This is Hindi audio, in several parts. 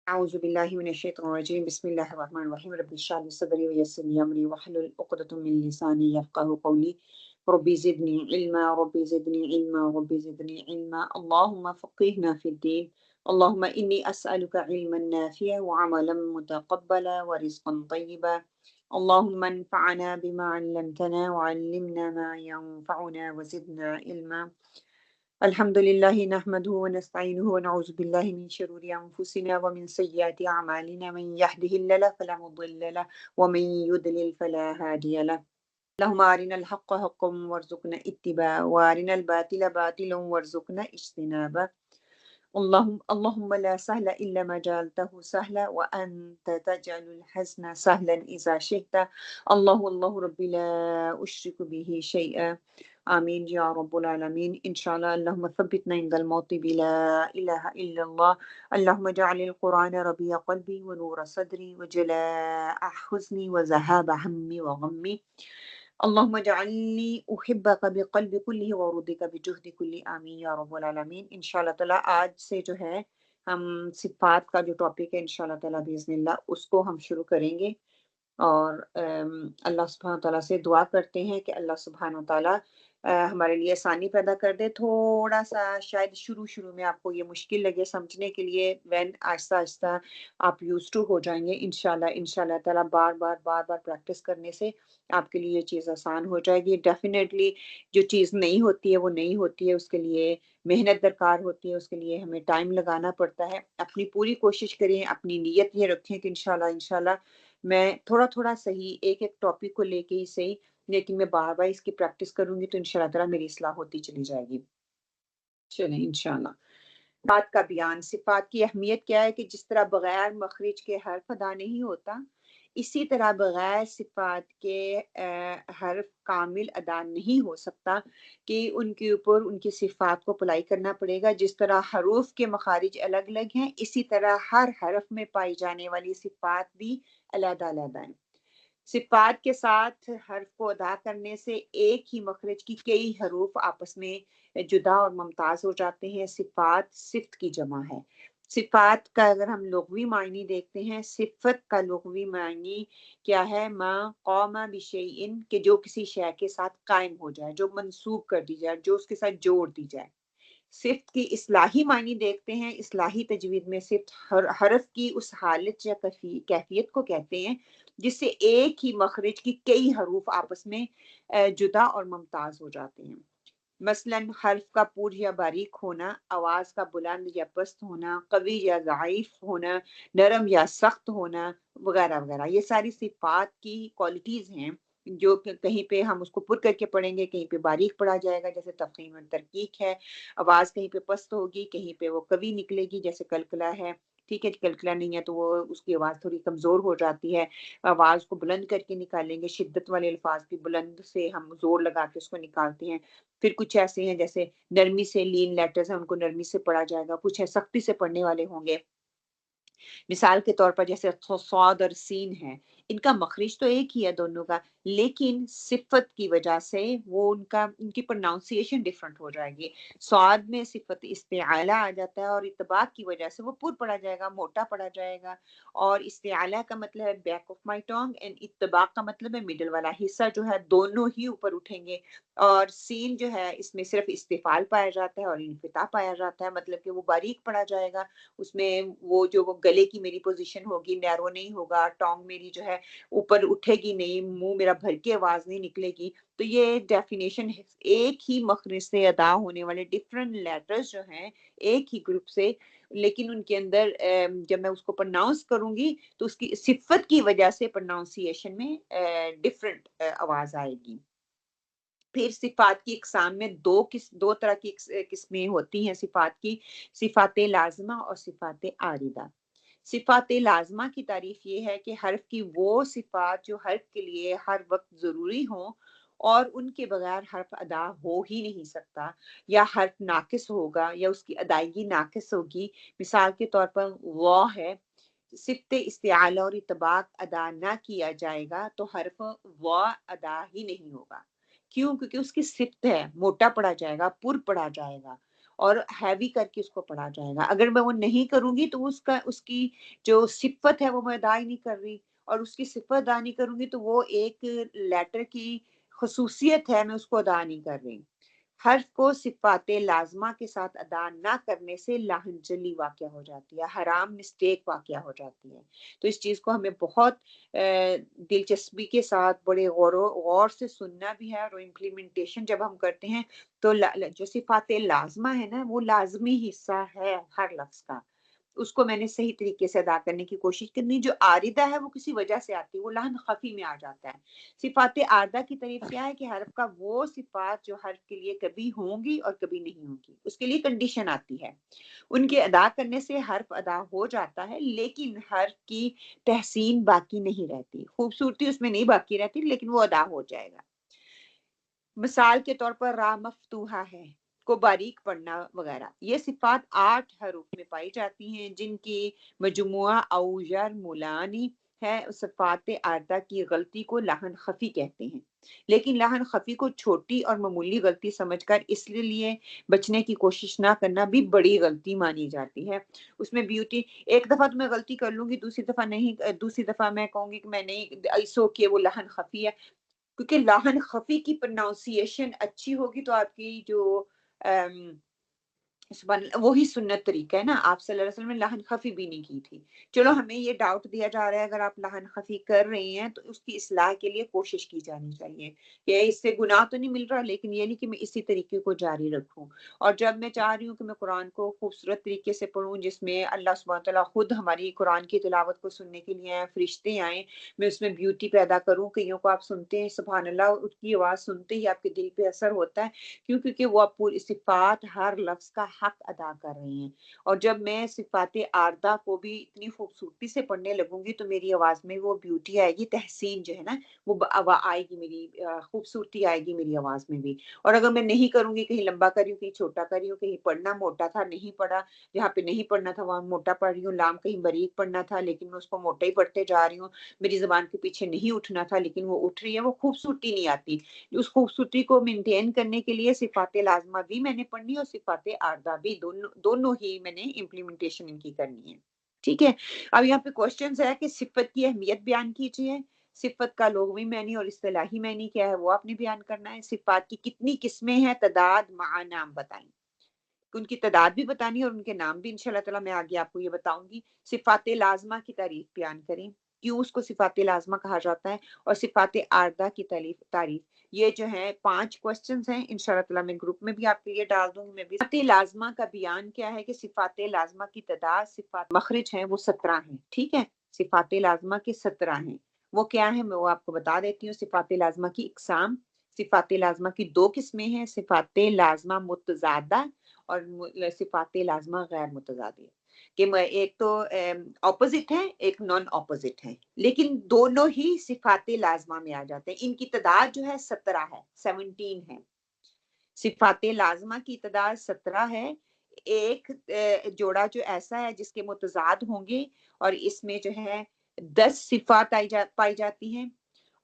अऊज़ु बिल्लाहि मिनश शैतानिर रजीम बिस्मिल्लाहिर रहमानिर रहीम रब्बि इश्रह ली सदरी व यस्सिर ली अमरी वहलुल उक़दतम मिन लिसानी यफ़क़हू क़ौली रब्बि ज़िदनी इल्मा रब्बि ज़िदनी इल्मा रब्बि ज़िदनी इल्मा अल्लाहुम्मा फ़क़्हिना फ़िद्दीन अल्लाहुम्मा इन्नी अस्अलुका इल्मन नाफ़िअ व अमलन मुतक़ब्बला व रिज़्क़न तय्यिबा अल्लाहुम्मा अन्फ़अना बिमा अल्लमतना व अल्लिमना मा यंफ़अुना व ज़िदना इल्मा अल्हम्दुलिल्लाहि नहमदुहु व नस्तईनुहु व नऊज़ु बिल्लाहि मिन शुरूरि अनफुसिना व मिन सय्यिआति अअमालिना मन यहदिहिल्लाहु फला मुदिल्ल लहु व मन युद्लिल फला हादिय लहु अल्लाहुम्मा अरिनल हक़्क़ हक़्क़न वरज़ुक़ना इत्तिबाअहु व अरिनल बातिला बातिलन वरज़ुक़ना इज्तिनाबह अल्लाहुम्मा ला सहला इल्ला मा जअलतहु सहला व अंत तजअलुल हज़्न सहलन इज़ा शि'ता अल्लाहु अल्लाहु रब्बी ला उश्रिकु बिही शैअ आमीन या रब्बुल आलमीन इंशाअल्लाह अल्लाहुम्मा सब्बितना इंदल मौति बिला इलाहा इल्लल्लाह अल्लाहुम्मा जअलिल कुरान रबिया क़ल्बी व नूर सदरी व जलाअ हुज़्नी व ज़हाब हम्मी व गम्मी अल्लाहुम्मा जअलनी उहिब्बका बिक़ल्बि कुल्लिहि व उर्दिका बिजुहदी कुल्ली आमीन या रब्बल आलमीन। इंशाअल्लाह ताला आज से जो है हम सिफ़ात का जो टॉपिक है इंशाअल्लाह ताला बिइज़्निल्लाह उसको हम शुरू करेंगे और अल्लाह सुब्हानहू तआला से दुआ करते हैं कि अल्लाह सुब्हानहू तआला हमारे लिए आसानी पैदा कर दे। थोड़ा-सा शायद शुरू-शुरू में आपको ये मुश्किल लगे समझने के लिए, व्हेन आहिस्ता-आहिस्ता आप यूज़्ड टू हो जाएँगे इंशाअल्लाह इंशाअल्लाह ताला बार-बार प्रैक्टिस करने से आपके लिए ये चीज़ आसान हो जाएगी। डेफ़िनेटली जो चीज़ नहीं होती है वो नहीं होती है, उसके लिए मेहनत दरकार होती है, उसके लिए हमें टाइम लगाना पड़ता है। अपनी पूरी कोशिश करें, अपनी नीयत ये रखें कि इंशाअल्लाह मैं थोड़ा-थोड़ा सही एक-एक टॉपिक को लेके ही सही, लेकिन मैं बार-बार इसकी प्रैक्टिस करूँगी तो इंशाअल्लाह ताला मेरी इस्लाह होती चली जाएगी। चलें इंशाअल्लाह। बात का बयान सिफ़ात की अहमियत क्या है कि जिस तरह बगैर मखरिज के हर्फ अदा नहीं होता, इसी तरह बगैर सिफ़ात के हर्फ कामिल अदा नहीं हो सकता कि उनके ऊपर उनकी सिफ़ात को अप्लाई करना पड़ेगा। जिस तरह हरूफ के मखारिज अलग-अलग हैं, इसी तरह हर हर्फ में पाई जाने वाली सिफ़ात भी अलग-अलग हैं। सिफ़ात के साथ हर्फ को अदा करने से एक ही मखरज की कई हरूफ आपस में जुदा और मुमताज़ हो जाते हैं। सिफ़ात सिफ़्त की जमा है। सिफ़ात का अगर हम लुग़वी मायने देखते हैं, सिफ़त का लुग़वी मायने क्या है? मा क़ामा बिशैइन कि जो किसी शै के साथ कायम हो जाए, जो मंसूब कर दी जाए, जो उसके साथ जोड़ दी जाए। सिफ़्त की इस्लाही मायने देखते हैं, इस्लाही तजवीद में सिफ़्त हरफ की उस हालत या कैफ़ियत को कहते हैं, जिससे एक ही मखरज की कई हरूफ आपस में जुदा और मुमताज़ हो जाते हैं। मसलन हर्फ का पूर या बारीक होना, आवाज़ का बुलंद या पस्त होना, कवी या ज़ईफ़ होना, नरम या सख्त होना वगैरह-वगैरह। ये सारी सिफ़ात की क्वालिटीज़ हैं, जो क कहीं पे हम उसको पुर करके पढ़ेंगे, कहीं पे बारीक पढ़ा जाएगा जैसे तफ़ख़ीम और तरकीक है। आवाज़ कहीं पे पस्त होगी, कहीं पे वो कवी निकलेगी जैसे कलकला है, ठीक है? कलकला नहीं है तो वो उसकी आवाज़ थोड़ी कमज़ोर हो जाती है। आवाज़ को बुलंद करके निकालेंगे, शिद्दत वाले अल्फ़ाज़ भी बुलंद से हम ज़ोर लगा के उसको निकालते हैं। फिर कुछ ऐसे हैं जैसे नरमी से लीन लेटर्स हैं उनको नरमी से पढ़ा जाएगा, कुछ है सख्ती से पढ़ने वाले होंगे। मिसाल के तौर पर जैसे सौद और सीन है, इनका मखरिज तो एक ही है दोनों का, लेकिन सिफ़त की वजह से वो उनकी प्रोनाउंसिएशन डिफरेंट हो जाएगी। सौद में सिफ़त इस्तिआला आ जाता है और इत्तबाक की वजह से वो पुर पढ़ा जाएगा, मोटा पढ़ा जाएगा और इस्तिआला का मतलब है बैक ऑफ माय टंग एंड इत्तबाक का मतलब है मिडल वाला हिस्सा जो है दोनों ही ऊपर उठेंगे और सीन जो है इसमें सिर्फ़ इस्तिफ़ाल पाया जाता है और इन्फ़िता पाया जाता है, मतलब कि वो बारीक पढ़ा जाएगा। उसमें वो गले की मेरी पोज़ीशन होगी, नैरो नहीं होगा, टोंग मेरी जो है ऊपर उठेगी नहीं, मुँह मेरा भर के आवाज़ नहीं निकलेगी। तो ये डेफ़िनेशन है, एक ही मख़रज से अदा होने वाले डिफरेंट लेटर्स जो हैं, एक ही ग्रुप से, लेकिन उनके अंदर जब मैं उसको प्रोनाउंस करूँगी, तो उसकी सिफ़त की वजह से प्रोनाउंसिएशन में डिफरेंट आवाज़ आएगी। फिर सिफ़ात की इक़साम में 2 तरह की किस्में होती हैं सिफ़ात की, सिफ़ात लाज़िमा और सिफ़ात आरिदा। सिफ़ात लाज़िमा की तारीफ़ ये है कि हर्फ़ की वो सिफ़ात जो हर्फ़ के लिए हर वक़्त ज़रूरी हों और उनके बगैर हर्फ़ अदा हो ही नहीं सकता या हर्फ़ नाक़िस होगा या उसकी अदायगी नाक़िस होगी। मिसाल के तौर पर व है, सिफ़्त इस्तिआला और इत्तबाक अदा ना किया जाएगा तो हर्फ़ व अदा ही नहीं होगा। क्यों? क्योंकि उसकी सिफ़्त है, मोटा पढ़ा जाएगा, पुर पढ़ा जाएगा और हैवी करके उसको पढ़ा जाएगा। अगर मैं वो नहीं करूँगी तो उसका उसकी जो सिफ़त है वो मैं अदा ही नहीं कर रही, और उसकी सिफ़त अदा नहीं करूँगी तो वो एक लेटर की ख़ुसूसियत है, मैं उसको अदा नहीं कर रही। हर्फ को सिफ़ाते लाज़िमा के साथ अदा ना करने से लाहनजली वाक़या हो जाती है, हराम मिस्टेक वाक़या हो जाती है। तो इस चीज़ को हमें बहुत दिलचस्पी के साथ बड़े गौर से सुनना भी है, और इम्प्लीमेंटेशन जब हम करते हैं तो ल ल जो सिफ़ाते लाज़िमा है ना, वो लाज़मी हिस्सा है हर लफ्ज़ का। उसको मैंने सही तरीके से अदा करने की कोशिश करनी। जो आरिदा है वो किसी वजह से आती है, वो लाहन ख़फ़ी में आ जाता है। सिफ़ात आरदा की तारीफ़ क्या है कि हर्फ का वो सिफ़ात जो हर्फ के लिए कभी होंगी और कभी नहीं होंगी, उसके लिए कंडीशन आती है। उनके अदा करने से हर्फ अदा हो जाता है, लेकिन हर्फ की तहसीन बाकी नहीं रहती, खूबसूरती उसमें नहीं बाकी रहती, लेकिन वो अदा हो जाएगा। मिसाल के तौर पर रा मफ्तूहा है को बारीक पढ़ना वगैरह, ये सिफात 8 हरूफ में पाई जाती हैं, जिनकी मजमुआ औजर मुलानी है। सिफात आरदा की गलती को लाहन खफी कहते हैं, लेकिन लाहन खफी को छोटी और मामूली गलती समझकर इसलिए बचने की कोशिश ना करना भी बड़ी गलती मानी जाती है। उसमें ब्यूटी, एक दफा तो मैं गलती कर लूंगी, दूसरी दफा नहीं, दूसरी दफा मैं कहूंगी कि मैं नहीं, ऐसो कि वो लाहन खफी है, क्योंकि लाहन खफी की प्रोनाउंसिएशन अच्छी होगी तो आपकी जो अम, वही सुन्नत तरीका है ना। आप सल्लल्लाहु अलैहि वसल्लम ने लाहन खफी भी नहीं की थी। चलो, हमें ये डाउट दिया जा रहा है अगर आप लाहन खफी कर रही हैं तो उसकी इस्लाह के लिए कोशिश की जानी चाहिए। ये इससे गुनाह तो नहीं मिल रहा, लेकिन ये नहीं कि मैं इसी तरीके को जारी रखूं। और जब मैं चाह रही हूँ कि मैं कुरान को खूबसूरत तरीके से पढ़ूं, जिसमें अल्लाह सुब्हान तआला खुद हमारी कुरान की तिलावत को सुनने के लिए आए, फरिश्ते आए, मैं उसमें ब्यूटी पैदा करूं। कईयों को आप सुनते हैं, सुभान अल्लाह, उसकी आवाज सुनते ही आपके दिल पे असर होता है। क्यों? क्योंकि वो आप पूरी सिफ़ात हर लफ्ज़ का हक अदा कर रही हैं। और जब मैं सिफ़ात आरदा को भी इतनी खूबसूरती से पढ़ने लगूँगी तो मेरी आवाज़ में वो ब्यूटी आएगी, तहसीन जो है ना, वो आएगी, मेरी खूबसूरती आएगी मेरी आवाज़ में भी। और अगर मैं नहीं करूँगी, कहीं लंबा कर रही हूँ, कहीं छोटा कर रही हूँ, कहीं पढ़ना मोटा था नहीं पढ़ा, जहाँ पे नहीं पढ़ना था वहाँ मोटा पढ़ रही हूँ, लाम कहीं बारीक पढ़ना था लेकिन मैं उसको मोटा ही पढ़ते जा रही हूँ, मेरी ज़ुबान के पीछे नहीं उठना था लेकिन वो उठ रही है, वो खूबसूरती नहीं आती। उस खूबसूरती को मेंटेन करने के लिए सिफ़ात लाज़िमा भी मैंने पढ़नी और सिफ़ात आरदा भी, दोनों दोनों ही मैंने इम्प्लीमेंटेशन इनकी करनी है। ठीक है? अब यहाँ पे क्वेश्चन्स है कि सिफ़त की अहमियत बयान कीजिए। सिफ़त का लुग़वी मानी और इस्तिलाही मानी क्या है वो आपने बयान करना है। सिफ़ात की कितनी किस्में हैं, तादाद माअ नाम बताएँ। उनकी तादाद भी बतानी है और उनके नाम भी इंशाअल्लाह ताला मैं आगे आपको ये बताऊँगी। सिफ़ात लाज़िमा की तारीफ़ बयान करें, क्यों उसको सिफ़ात लाज़िमा कहा जाता है, और सिफ़ात आरदा की तारीफ़। ये जो है 5 क्वेश्चन्स हैं, इंशाअल्लाह ताला मैं ग्रुप में भी आपके लिए डाल दूँगी। मैं भी सिफ़ात लाज़िमा का बयान क्या है कि सिफ़ात लाज़िमा की तादाद, सिफ़ात मख़रिज हैं वो 17 हैं, ठीक है? सिफ़ात लाज़िमा के 17 हैं। वो क्या है मैं वो आपको बता देती हूँ। सिफ़ात लाज़िमा की इक़साम, सिफ़ात लाज़िमा की 2 किस्में हैं, सिफ़ात लाज़िमा मुतज़ादा और सिफ़ात लाज़िमा गैर मुतज़ादी, कि मैं एक तो ऑपोज़िट है, एक नॉन ऑपोज़िट है, लेकिन दोनों ही सिफ़ात लाज़िमा में आ जाते हैं। इनकी तादाद जो है 17 है, 17 है। सिफ़ात लाज़िमा की तादाद 17 है। एक जोड़ा जो ऐसा है जिसके मुतज़ाद होंगे, और इसमें जो है 10 सिफ़ात पाई जाती हैं,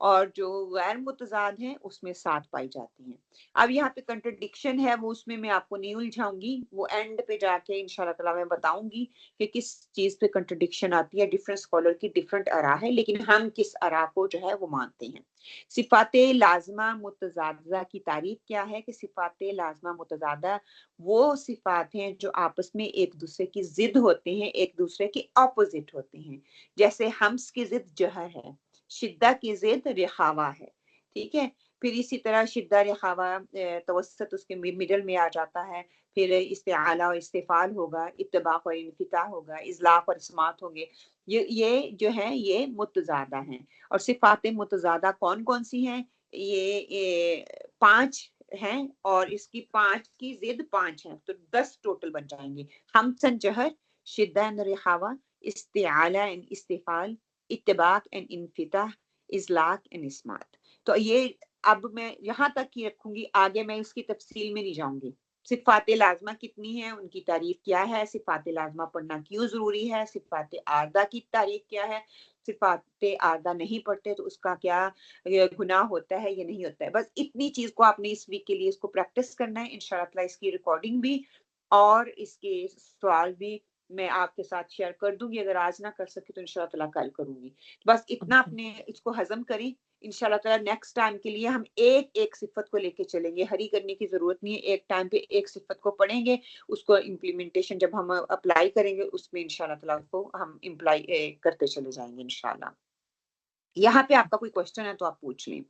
और जो गैर मुतज़ाद हैं उसमें 7 पाई जाती हैं। अब यहाँ पे कंट्रडिक्शन है, वो उसमें मैं आपको नहीं उलझाऊँगी, वो एंड पे जाके इंशाअल्लाह ताला मैं बताऊँगी कि किस चीज़ पे कंट्रडिक्शन आती है। डिफरेंट स्कॉलर की डिफरेंट आरा है, लेकिन हम किस आरा को जो है वो मानते हैं। सिफ़ात लाज़िमा मुतज़ादा की तारीफ़ क्या है कि सिफ़ात लाज़िमा मुतज़ादा वो सिफ़ात हैं जो आपस में एक-दूसरे की ज़िद होते हैं, एक-दूसरे के ऑपोज़िट होते हैं। जैसे हम्स की ज़िद जहर है, शिद्दा की ज़िद रिखावा है, ठीक है? फिर इसी तरह शिद्दा रिखावा तवस्सुत उसके मिडल में आ जाता है। फिर इस्तिआला और इस्तिफ़ाल होगा, इत्तिबाक़ और इन्फ़िताह होगा, इज़लाक़ और इस्मात होंगे। ये जो है ये मुतज़ादा हैं। और सिफ़ात मुतज़ादा कौन-कौन सी हैं? ये 5 हैं, और इसकी 5 की ज़िद 5 हैं, तो 10 टोटल बन जाएँगे। हमसन जहर, शिद्दा एंड रिखावा, इस्तिआला एंड इस्तिफ़ाल, इत्तिबाक़ एंड इन्फ़िताह, इज़लाक़ एंड इस्मात। तो ये अब मैं यहाँ तक ही रखूँगी, आगे मैं इसकी तफ़सील में नहीं जाऊँगी। सिफ़ात लाज़िमा कितनी हैं, उनकी तारीफ़ क्या है, सिफ़ात लाज़िमा पढ़ना क्यों ज़रूरी है, सिफ़ात आरदा की तारीफ़ क्या है, सिफ़ात आरदा नहीं पढ़ते तो उसका क्या गुनाह होता है या नहीं होता है। बस इतनी चीज़ को आपने इस वीक के लिए इसको प्रैक्टिस करना है। इंशाअल्लाह ताला इसकी रिकॉर्डिंग भी और इसके सवाल भी मैं आपके साथ शेयर कर दूँगी, अगर आज ना कर सकी तो इंशाअल्लाह ताला कल करूँगी। बस इतना ओके। अपने इसको हज़म करें, इंशाअल्लाह ताला नेक्स्ट टाइम के लिए हम एक-एक सिफ़त को लेके चलेंगे, हरी करने की ज़रूरत नहीं है, एक टाइम पे एक सिफ़त को पढ़ेंगे, उसको इम्प्लीमेंटेशन जब हम अप्लाई करेंगे, उसमें इंशाअल्लाह ताला उसको हम करते चले जाएँगे इंशाअल्लाह। यहाँ पे आपका कोई क्वेश्चन है तो आप पूछ लें।